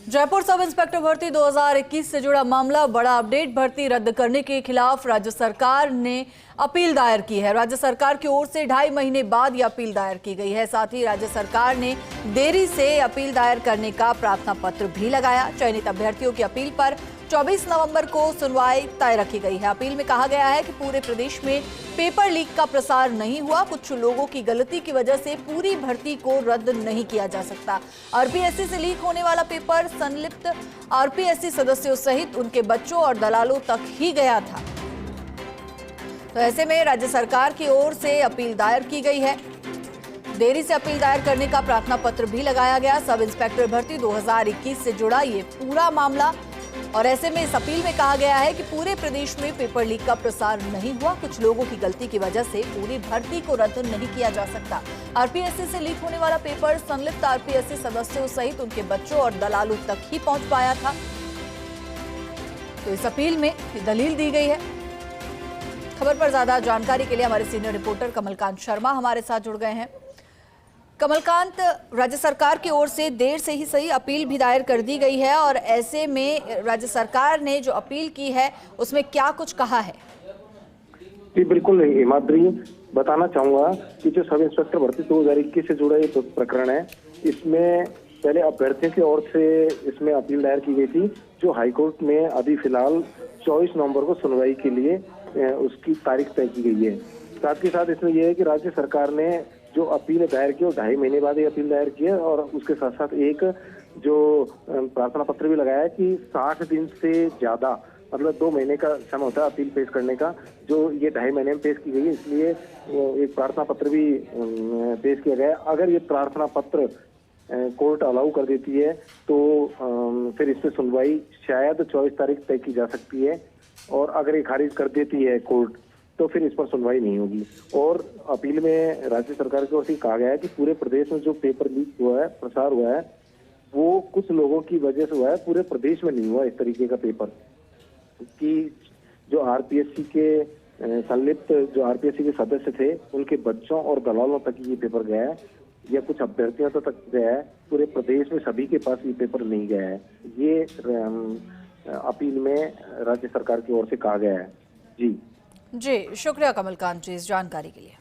Jaipur sub inspector भर्ती 2021 से जुड़ा मामला, बड़ा अपडेट। भर्ती रद्द करने के खिलाफ राज्य सरकार ने अपील दायर की है। राज्य सरकार की ओर से 2.5 महीने बाद यह अपील दायर की गई है। साथ ही राज्य सरकार ने देरी से अपील दायर करने का प्रार्थना पत्र भी लगाया। चयनित अभ्यर्थियों की अपील पर 24 नवंबर को सुनवाई तय रखी गई है। अपील में कहा गया है कि पूरे प्रदेश में पेपर लीक का प्रसार नहीं हुआ। कुछ लोगों की गलती की वजह से पूरी भर्ती को रद्द नहीं किया जा सकता। आरपीएससी से लीक होने वाला पेपर संलिप्त आरपीएससी सदस्यों सहित उनके बच्चों और दलालों तक ही गया था। तो ऐसे में राज्य सरकार की ओर से अपील दायर की गई है। देरी से अपील दायर करने का प्रार्थना पत्र भी लगाया गया। सब इंस्पेक्टर भर्ती 2021 से जुड़ा ये पूरा मामला, और ऐसे में इस अपील में कहा गया है कि पूरे प्रदेश में पेपर लीक का प्रसार नहीं हुआ। कुछ लोगों की गलती की वजह से पूरी भर्ती को रद्द नहीं किया जा सकता। आरपीएससी से लीक होने वाला पेपर संलिप्त आरपीएससी सदस्यों सहित उनके बच्चों और दलालों तक ही पहुंच पाया था। तो इस अपील में दलील दी गई है। खबर पर ज्यादा जानकारी के लिए हमारे सीनियर रिपोर्टर कमलकांत शर्मा हमारे साथ जुड़ गए हैं। कमलकांत, राज्य सरकार की ओर से देर से ही सही अपील भी दायर कर दी गई है, और ऐसे में राज्य सरकार ने जो अपील की है उसमें क्या कुछ कहा है? जी बिल्कुल हिमाद्री, बताना चाहूंगा कि जो सब इंस्पेक्टर भर्ती 2021 से जुड़ा ये प्रकरण है, इसमें पहले अभ्यर्थियों की ओर से इसमें अपील दायर की गई थी, जो हाईकोर्ट में अभी फिलहाल 24 नवंबर को सुनवाई के लिए उसकी तारीख तय की गई है। साथ ही साथ इसमें यह है कि राज्य सरकार ने जो अपील दायर की और 2.5 महीने बाद ये अपील दायर की है, और उसके साथ साथ एक जो प्रार्थना पत्र भी लगाया है कि 60 दिन से ज्यादा, मतलब 2 महीने का समय होता है अपील पेश करने का, जो ये 2.5 महीने में पेश की गई है, इसलिए एक प्रार्थना पत्र भी पेश किया गया है। अगर ये प्रार्थना पत्र कोर्ट अलाउ कर देती है तो फिर इस पे सुनवाई शायद 24 तारीख तय की जा सकती है, और अगर ये खारिज कर देती है कोर्ट तो फिर इस पर सुनवाई नहीं होगी। और अपील में राज्य सरकार की ओर से कहा गया है कि पूरे प्रदेश में जो पेपर लीक हुआ है, प्रसार हुआ है, वो कुछ लोगों की वजह से हुआ है, पूरे प्रदेश में नहीं हुआ इस तरीके का पेपर। कि जो आरपीएससी के संलिप्त जो आरपीएससी के सदस्य थे, उनके बच्चों और दलालों तक ये पेपर गया है, या कुछ अभ्यर्थियों तक गया है। पूरे प्रदेश में सभी के पास ये पेपर नहीं गया है। ये अपील में राज्य सरकार की ओर से कहा गया है। जी शुक्रिया कमलकांत जी इस जानकारी के लिए।